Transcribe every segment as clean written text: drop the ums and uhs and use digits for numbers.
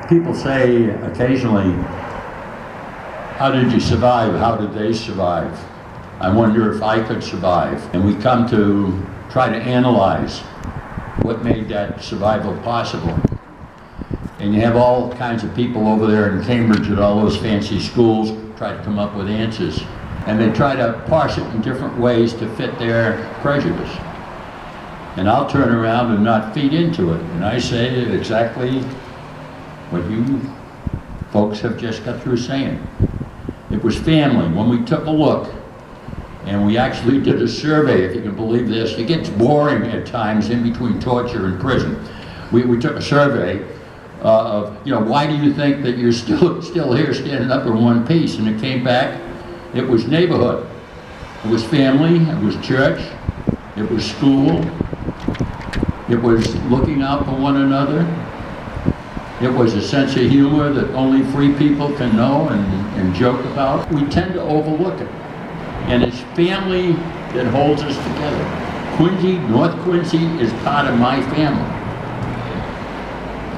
People say occasionally, how did you survive? How did they survive? I wonder if I could survive. And we come to try to analyze what made that survival possible. And you have all kinds of people over there in Cambridge at all those fancy schools try to come up with answers. And they try to parse it in different ways to fit their prejudice. And I'll turn around and not feed into it. And I say exactly what you folks have just got through saying. It was family. When we took a look, and we actually did a survey, if you can believe this. It gets boring at times in between torture and prison. We took a survey of, why do you think that you're still here standing up in one piece? And it came back, it was neighborhood. It was family, it was church, it was school, it was looking out for one another. It was a sense of humor that only free people can know and joke about. We tend to overlook it. And it's family that holds us together. Quincy, North Quincy is part of my family.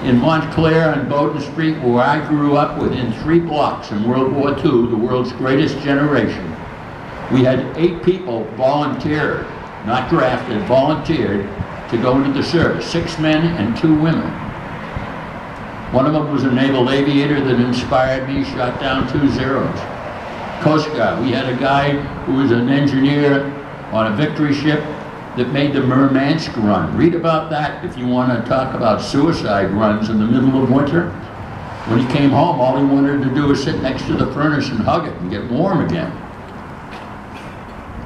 In Montclair on Bowden Street, where I grew up, within 3 blocks in World War II, the world's greatest generation, we had 8 people volunteered, not drafted, volunteered to go into the service, 6 men and 2 women. One of them was a naval aviator that inspired me, shot down 2 Zeros. Coast Guard, we had a guy who was an engineer on a Victory ship that made the Murmansk run. Read about that if you want to talk about suicide runs in the middle of winter. When he came home, all he wanted to do was sit next to the furnace and hug it and get warm again.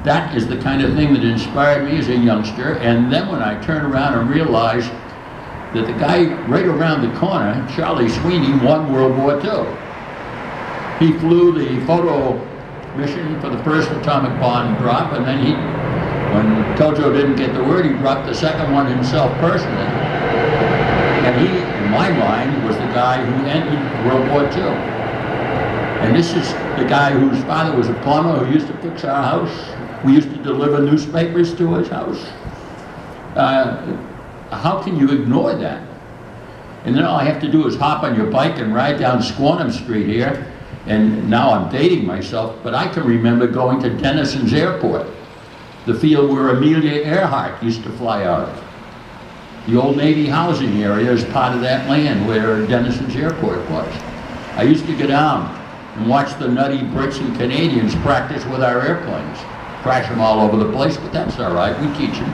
That is the kind of thing that inspired me as a youngster. And then when I turned around and realized that the guy right around the corner, Charlie Sweeney, won World War II. He flew the photo mission for the first atomic bomb drop, and then when Tojo didn't get the word, he dropped the second one himself personally. And he, in my mind, was the guy who ended World War II. And this is the guy whose father was a plumber who used to fix our house. We used to deliver newspapers to his house. How can you ignore that? And then all I have to do is hop on your bike and ride down Squantum Street here, and now I'm dating myself, but I can remember going to Denison's Airport, the field where Amelia Earhart used to fly out of. The old Navy housing area is part of that land where Denison's Airport was. I used to go down and watch the nutty Brits and Canadians practice with our airplanes. Crash them all over the place, but that's all right, we teach them.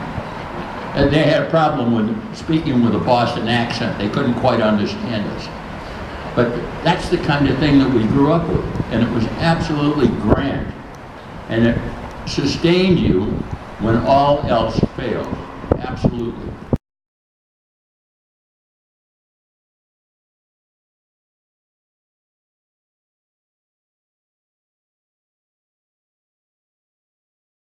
And they had a problem with speaking with a Boston accent. They couldn't quite understand us. But that's the kind of thing that we grew up with. And it was absolutely grand. And it sustained you when all else failed. Absolutely.